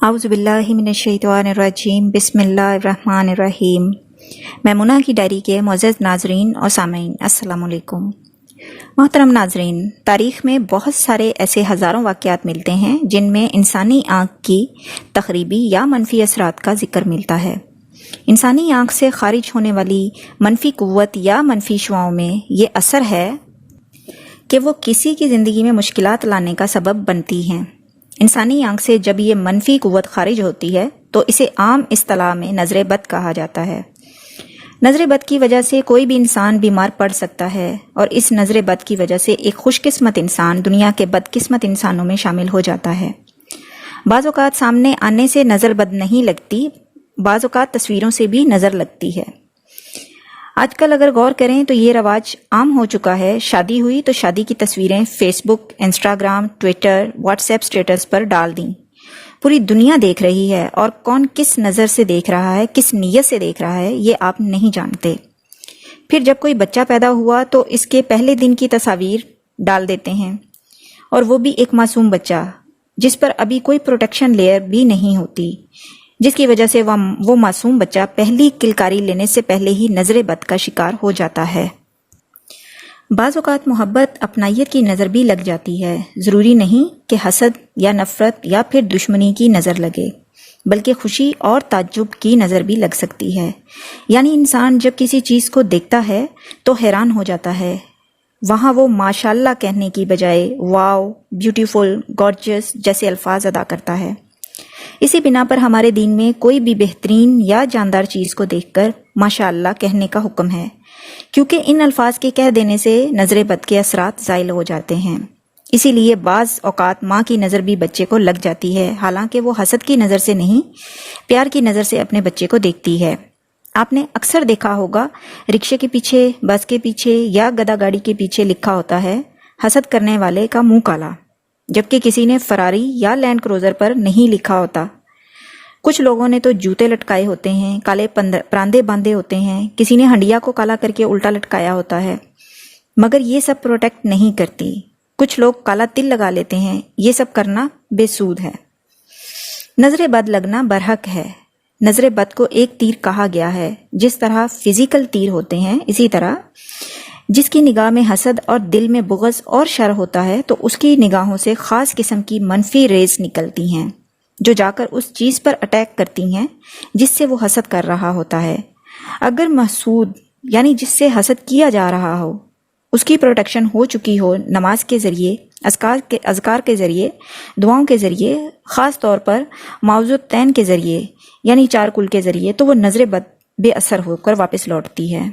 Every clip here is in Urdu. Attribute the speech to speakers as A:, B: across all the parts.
A: اعوذ باللہ من الشیطان الرجیم، بسم اللہ الرحمن الرحیم۔ میمونہ کی ڈائری کے معزز ناظرین اور سامعین، السلام علیکم۔ محترم ناظرین، تاریخ میں بہت سارے ایسے ہزاروں واقعات ملتے ہیں جن میں انسانی آنکھ کی تخریبی یا منفی اثرات کا ذکر ملتا ہے۔ انسانی آنکھ سے خارج ہونے والی منفی قوت یا منفی شعاؤں میں یہ اثر ہے کہ وہ کسی کی زندگی میں مشکلات لانے کا سبب بنتی ہیں۔ انسانی آنکھ سے جب یہ منفی قوت خارج ہوتی ہے تو اسے عام اصطلاح میں نظر بد کہا جاتا ہے۔ نظر بد کی وجہ سے کوئی بھی انسان بیمار پڑ سکتا ہے، اور اس نظر بد کی وجہ سے ایک خوش قسمت انسان دنیا کے بدقسمت انسانوں میں شامل ہو جاتا ہے۔ بعض اوقات سامنے آنے سے نظر بد نہیں لگتی، بعض اوقات تصویروں سے بھی نظر لگتی ہے۔ آج کل اگر غور کریں تو یہ رواج عام ہو چکا ہے، شادی ہوئی تو شادی کی تصویریں Facebook, Instagram, Twitter, WhatsApp status پر ڈال دیں۔ پوری دنیا دیکھ رہی ہے، اور کون کس نظر سے دیکھ رہا ہے، کس نیت سے دیکھ رہا ہے، یہ آپ نہیں جانتے۔ پھر جب کوئی بچہ پیدا ہوا تو اس کے پہلے دن کی تصاویر ڈال دیتے ہیں، اور وہ بھی ایک معصوم بچہ جس پر ابھی کوئی پروٹیکشن لیئر بھی نہیں ہوتی، جس کی وجہ سے وہ معصوم بچہ پہلی کلکاری لینے سے پہلے ہی نظر بد کا شکار ہو جاتا ہے۔ بعض اوقات محبت، اپنائیت کی نظر بھی لگ جاتی ہے۔ ضروری نہیں کہ حسد یا نفرت یا پھر دشمنی کی نظر لگے، بلکہ خوشی اور تعجب کی نظر بھی لگ سکتی ہے۔ یعنی انسان جب کسی چیز کو دیکھتا ہے تو حیران ہو جاتا ہے، وہاں وہ ماشاءاللہ کہنے کی بجائے واو، بیوٹیفل، گارجس جیسے الفاظ ادا کرتا ہے۔ اسی بنا پر ہمارے دین میں کوئی بھی بہترین یا جاندار چیز کو دیکھ کر ماشاءاللہ کہنے کا حکم ہے، کیونکہ ان الفاظ کے کہہ دینے سے نظر بد کے اثرات زائل ہو جاتے ہیں۔ اسی لیے بعض اوقات ماں کی نظر بھی بچے کو لگ جاتی ہے، حالانکہ وہ حسد کی نظر سے نہیں، پیار کی نظر سے اپنے بچے کو دیکھتی ہے۔ آپ نے اکثر دیکھا ہوگا رکشے کے پیچھے، بس کے پیچھے یا گدا گاڑی کے پیچھے لکھا ہوتا ہے حسد کرنے والے کا منہ کالا، جبکہ کسی نے فراری یا لینڈ کروزر پر نہیں لکھا ہوتا۔ کچھ لوگوں نے تو جوتے لٹکائے ہوتے ہیں، کالے پراندے باندھے ہوتے ہیں، کسی نے ہنڈیا کو کالا کر کے الٹا لٹکایا ہوتا ہے، مگر یہ سب پروٹیکٹ نہیں کرتی۔ کچھ لوگ کالا تل لگا لیتے ہیں، یہ سب کرنا بے سود ہے۔ نظر بد لگنا برحق ہے۔ نظر بد کو ایک تیر کہا گیا ہے۔ جس طرح فزیکل تیر ہوتے ہیں، اسی طرح جس کی نگاہ میں حسد اور دل میں بغض اور شر ہوتا ہے تو اس کی نگاہوں سے خاص قسم کی منفی ریز نکلتی ہیں، جو جا کر اس چیز پر اٹیک کرتی ہیں جس سے وہ حسد کر رہا ہوتا ہے۔ اگر محسود یعنی جس سے حسد کیا جا رہا ہو اس کی پروٹیکشن ہو چکی ہو نماز کے ذریعے، اذکار کے ذریعے، دعاؤں کے ذریعے، خاص طور پر معوذتین کے ذریعے یعنی 4 کل کے ذریعے، تو وہ نظر بد بے اثر ہو کر واپس لوٹتی ہے۔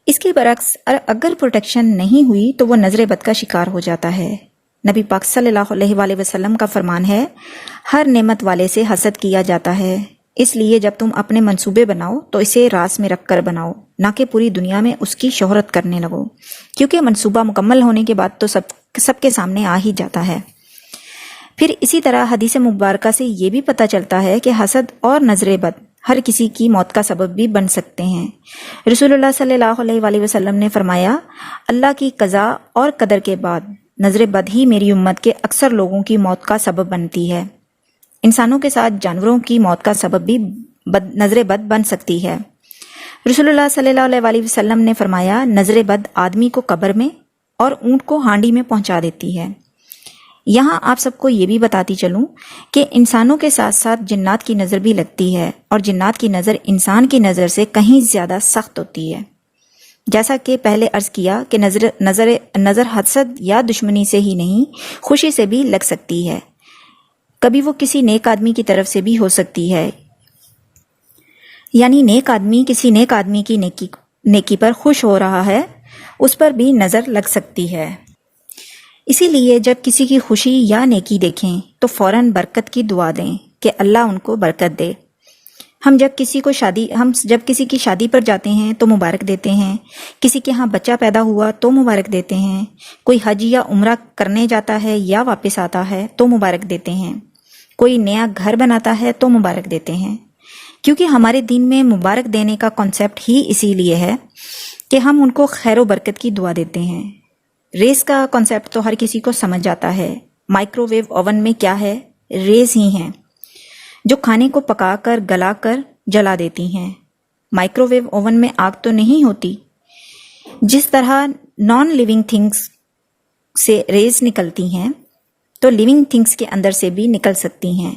A: اس کے برعکس اگر پروٹیکشن نہیں ہوئی تو وہ نظر بد کا شکار ہو جاتا ہے۔ نبی پاک صلی اللہ علیہ وآلہ وسلم کا فرمان ہے، ہر نعمت والے سے حسد کیا جاتا ہے، اس لیے جب تم اپنے منصوبے بناؤ تو اسے راس میں رکھ کر بناؤ، نہ کہ پوری دنیا میں اس کی شہرت کرنے لگو، کیونکہ منصوبہ مکمل ہونے کے بعد تو سب کے سامنے آ ہی جاتا ہے۔ پھر اسی طرح حدیث مبارکہ سے یہ بھی پتہ چلتا ہے کہ حسد اور نظر بد ہر کسی کی موت کا سبب بھی بن سکتے ہیں۔ رسول اللہ صلی اللہ علیہ وآلہ وسلم نے فرمایا، اللہ کی قضاء اور قدر کے بعد نظر بد ہی میری امت کے اکثر لوگوں کی موت کا سبب بنتی ہے۔ انسانوں کے ساتھ جانوروں کی موت کا سبب بھی نظر بد بن سکتی ہے۔ رسول اللہ صلی اللہ علیہ وآلہ وسلم نے فرمایا، نظر بد آدمی کو قبر میں اور اونٹ کو ہانڈی میں پہنچا دیتی ہے۔ یہاں آپ سب کو یہ بھی بتاتی چلوں کہ انسانوں کے ساتھ ساتھ جنات کی نظر بھی لگتی ہے، اور جنات کی نظر انسان کی نظر سے کہیں زیادہ سخت ہوتی ہے۔ جیسا کہ پہلے عرض کیا کہ نظر حسد یا دشمنی سے ہی نہیں، خوشی سے بھی لگ سکتی ہے۔ کبھی وہ کسی نیک آدمی کی طرف سے بھی ہو سکتی ہے، یعنی نیک آدمی کسی نیک آدمی کی نیکی پر خوش ہو رہا ہے، اس پر بھی نظر لگ سکتی ہے۔ اسی لیے جب کسی کی خوشی یا نیکی دیکھیں تو فوراً برکت کی دعا دیں کہ اللہ ان کو برکت دے۔ ہم جب کسی کی شادی پر جاتے ہیں تو مبارک دیتے ہیں، کسی کے ہاں بچہ پیدا ہوا تو مبارک دیتے ہیں، کوئی حج یا عمرہ کرنے جاتا ہے یا واپس آتا ہے تو مبارک دیتے ہیں، کوئی نیا گھر بناتا ہے تو مبارک دیتے ہیں، کیونکہ ہمارے دین میں مبارک دینے کا کانسیپٹ ہی اسی لیے ہے کہ ہم ان کو خیر و برکت کی دعا دیتے ہیں۔ ریس کا کانسیپٹ تو ہر کسی کو سمجھ جاتا ہے، مائکرو ویو اوون میں کیا ہے، ریز ہی ہیں جو کھانے کو پکا کر گلا کر جلا دیتی ہیں۔ مائکرو ویو اوون میں آگ تو نہیں ہوتی۔ جس طرح نان لیونگ تھنگس سے ریز نکلتی ہیں تو لیونگ تھنگس کے اندر سے بھی نکل سکتی ہیں،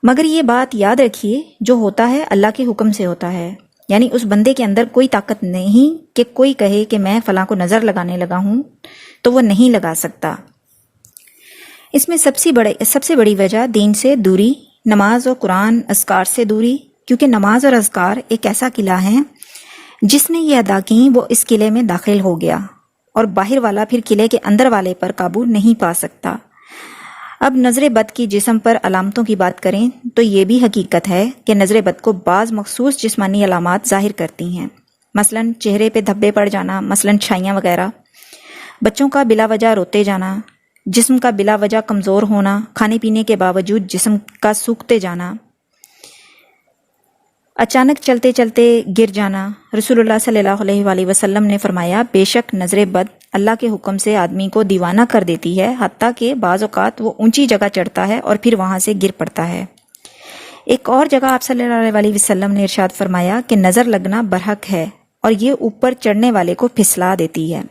A: مگر یہ بات یاد رکھیے جو ہوتا ہے اللہ کے حکم سے ہوتا ہے، یعنی اس بندے کے اندر کوئی طاقت نہیں کہ کوئی کہے کہ میں فلاں کو نظر لگانے لگا ہوں تو وہ نہیں لگا سکتا۔ اس میں سب سے بڑی وجہ دین سے دوری، نماز اور قرآن اذکار سے دوری، کیونکہ نماز اور اذکار ایک ایسا قلعہ ہے جس نے یہ ادا کی وہ اس قلعے میں داخل ہو گیا اور باہر والا پھر قلعے کے اندر والے پر قابو نہیں پا سکتا۔ اب نظر بد کی جسم پر علامتوں کی بات کریں تو یہ بھی حقیقت ہے کہ نظر بد کو بعض مخصوص جسمانی علامات ظاہر کرتی ہیں، مثلا چہرے پہ دھبے پڑ جانا، مثلا چھائیاں وغیرہ، بچوں کا بلا وجہ روتے جانا، جسم کا بلا وجہ کمزور ہونا، کھانے پینے کے باوجود جسم کا سوکھتے جانا، اچانک چلتے چلتے گر جانا۔ رسول اللہ صلی اللہ علیہ وآلہ وسلم نے فرمایا، بے شک نظر بد اللہ کے حکم سے آدمی کو دیوانہ کر دیتی ہے، حتیٰ کہ بعض اوقات وہ اونچی جگہ چڑھتا ہے اور پھر وہاں سے گر پڑتا ہے۔ ایک اور جگہ آپ صلی اللہ علیہ وسلم نے ارشاد فرمایا کہ نظر لگنا برحق ہے اور یہ اوپر چڑھنے والے کو پھسلا دیتی ہے۔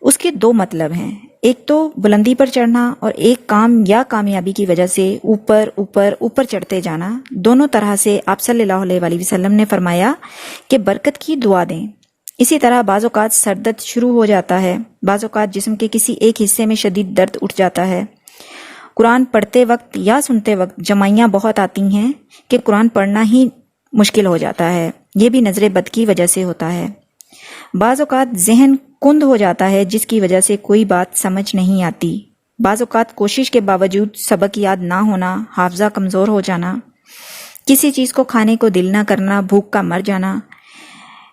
A: اس کے دو مطلب ہیں، ایک تو بلندی پر چڑھنا اور ایک کام یا کامیابی کی وجہ سے اوپر اوپر اوپر چڑھتے جانا۔ دونوں طرح سے آپ صلی اللہ علیہ وآلہ وسلم نے فرمایا کہ برکت کی دعا دیں۔ اسی طرح بعض اوقات سر درد شروع ہو جاتا ہے، بعض اوقات جسم کے کسی ایک حصے میں شدید درد اٹھ جاتا ہے۔ قرآن پڑھتے وقت یا سنتے وقت جمائیاں بہت آتی ہیں کہ قرآن پڑھنا ہی مشکل ہو جاتا ہے، یہ بھی نظر بد کی وجہ سے ہوتا ہے۔ بعض اوقات ذہن کند ہو جاتا ہے جس کی وجہ سے کوئی بات سمجھ نہیں آتی، بعض اوقات کوشش کے باوجود سبق یاد نہ ہونا، حافظہ کمزور ہو جانا، کسی چیز کو کھانے کو دل نہ کرنا، بھوک کا مر جانا،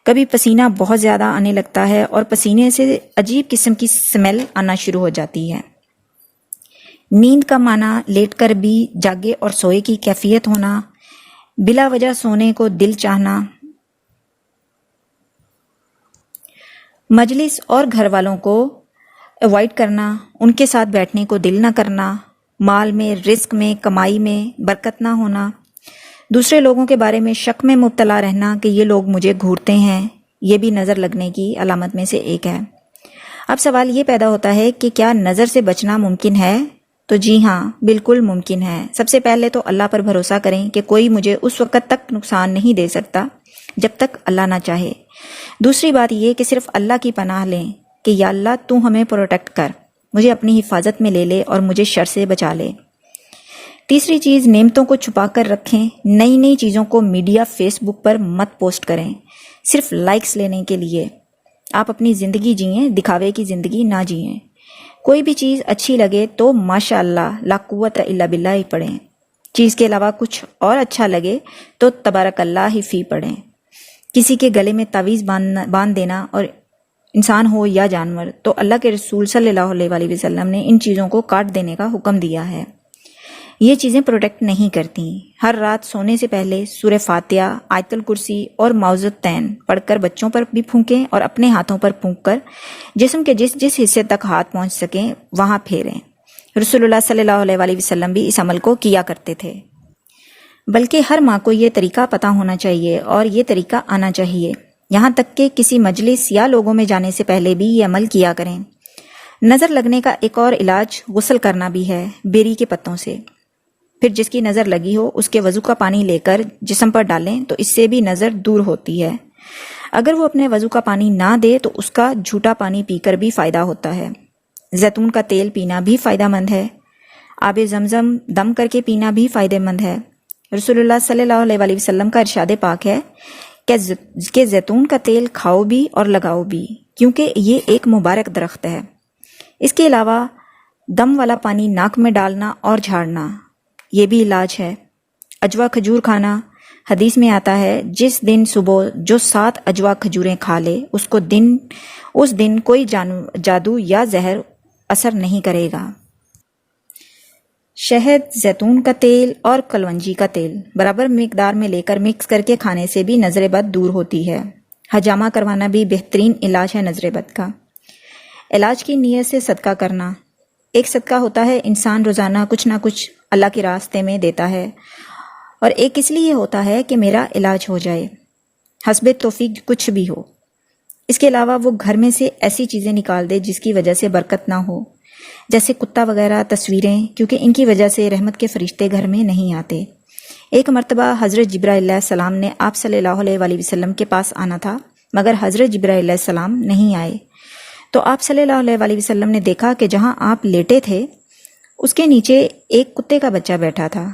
A: کبھی پسینہ بہت زیادہ آنے لگتا ہے اور پسینے سے عجیب قسم کی سمیل آنا شروع ہو جاتی ہے۔ نیند کا معنی لیٹ کر بھی جاگے اور سوئے کی کیفیت ہونا، بلا وجہ سونے کو دل چاہنا، مجلس اور گھر والوں کو اوائڈ کرنا، ان کے ساتھ بیٹھنے کو دل نہ کرنا، مال میں، رزق میں، کمائی میں برکت نہ ہونا، دوسرے لوگوں کے بارے میں شک میں مبتلا رہنا کہ یہ لوگ مجھے گھورتے ہیں، یہ بھی نظر لگنے کی علامت میں سے ایک ہے۔ اب سوال یہ پیدا ہوتا ہے کہ کیا نظر سے بچنا ممکن ہے؟ تو جی ہاں، بالکل ممکن ہے۔ سب سے پہلے تو اللہ پر بھروسہ کریں کہ کوئی مجھے اس وقت تک نقصان نہیں دے سکتا جب تک اللہ نہ چاہے۔ دوسری بات یہ کہ صرف اللہ کی پناہ لیں کہ یا اللہ تو ہمیں پروٹیکٹ کر، مجھے اپنی حفاظت میں لے لے اور مجھے شر سے بچا لے۔ تیسری چیز، نعمتوں کو چھپا کر رکھیں، نئی نئی چیزوں کو میڈیا فیس بک پر مت پوسٹ کریں صرف لائکس لینے کے لیے۔ آپ اپنی زندگی جئیں، دکھاوے کی زندگی نہ جئیں۔ کوئی بھی چیز اچھی لگے تو ماشاء اللہ لا قوت الا باللہ ہی پڑھیں، چیز کے علاوہ کچھ اور اچھا لگے تو تبارک اللہ ہی فی پڑھیں۔ کسی کے گلے میں تعویذ باندھ دینا، اور انسان ہو یا جانور، تو اللہ کے رسول صلی اللہ علیہ وآلہ وسلم نے ان چیزوں کو کاٹ دینے کا حکم دیا ہے۔ یہ چیزیں پروٹیکٹ نہیں کرتی۔ ہر رات سونے سے پہلے سورہ فاتحہ، آیت الکرسی اور معوذتین پڑھ کر بچوں پر بھی پھونکیں اور اپنے ہاتھوں پر پھونک کر جسم کے جس حصے تک ہاتھ پہنچ سکیں وہاں پھیریں۔ رسول اللہ صلی اللہ علیہ وآلہ وسلم بھی اس عمل کو کیا کرتے تھے۔ بلکہ ہر ماں کو یہ طریقہ پتہ ہونا چاہیے اور یہ طریقہ آنا چاہیے، یہاں تک کہ کسی مجلس یا لوگوں میں جانے سے پہلے بھی یہ عمل کیا کریں۔ نظر لگنے کا ایک اور علاج غسل کرنا بھی ہے، بیری کے پتوں سے۔ پھر جس کی نظر لگی ہو اس کے وضو کا پانی لے کر جسم پر ڈالیں تو اس سے بھی نظر دور ہوتی ہے۔ اگر وہ اپنے وضو کا پانی نہ دے تو اس کا جھوٹا پانی پی کر بھی فائدہ ہوتا ہے۔ زیتون کا تیل پینا بھی فائدہ مند ہے۔ آب زمزم دم کر کے پینا بھی فائدہ مند ہے۔ رسول اللہ صلی اللہ علیہ وآلہ وسلم کا ارشاد پاک ہے کہ زیتون کا تیل کھاؤ بھی اور لگاؤ بھی، کیونکہ یہ ایک مبارک درخت ہے۔ اس کے علاوہ دم والا پانی ناک میں ڈالنا اور جھاڑنا، یہ بھی علاج ہے۔ اجوا کھجور کھانا، حدیث میں آتا ہے جس دن صبح جو 7 اجوا کھجوریں کھا لے اس دن کوئی جادو یا زہر اثر نہیں کرے گا۔ شہد، زیتون کا تیل اور کلونجی کا تیل برابر مقدار میں لے کر مکس کر کے کھانے سے بھی نظر بد دور ہوتی ہے۔ حجامہ کروانا بھی بہترین علاج ہے نظر بد کا۔ علاج کی نیت سے صدقہ کرنا، ایک صدقہ ہوتا ہے انسان روزانہ کچھ نہ کچھ اللہ کے راستے میں دیتا ہے، اور ایک اس لیے ہوتا ہے کہ میرا علاج ہو جائے، حسب توفیق کچھ بھی ہو۔ اس کے علاوہ وہ گھر میں سے ایسی چیزیں نکال دے جس کی وجہ سے برکت نہ ہو، جیسے کتا وغیرہ، تصویریں، کیونکہ ان کی وجہ سے رحمت کے فرشتے گھر میں نہیں آتے۔ ایک مرتبہ حضرت جبرائیل علیہ السلام نے آپ صلی اللہ علیہ وآلہ وسلم کے پاس آنا تھا، مگر حضرت جبرائیل علیہ السلام نہیں آئے۔ تو آپ صلی اللہ علیہ وآلہ وسلم نے دیکھا کہ جہاں آپ لیٹے تھے اس کے نیچے ایک کتے کا بچہ بیٹھا تھا۔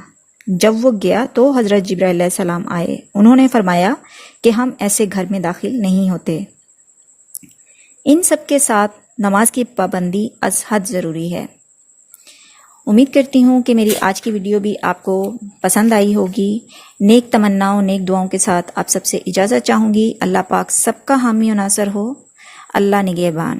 A: جب وہ گیا تو حضرت جبرائیل علیہ السلام آئے، انہوں نے فرمایا کہ ہم ایسے گھر میں داخل نہیں ہوتے۔ ان سب کے ساتھ نماز کی پابندی از حد ضروری ہے۔ امید کرتی ہوں کہ میری آج کی ویڈیو بھی آپ کو پسند آئی ہوگی۔ نیک تمناؤں، نیک دعاؤں کے ساتھ آپ سب سے اجازت چاہوں گی۔ اللہ پاک سب کا حامی و ناصر ہو۔ اللہ نگہبان۔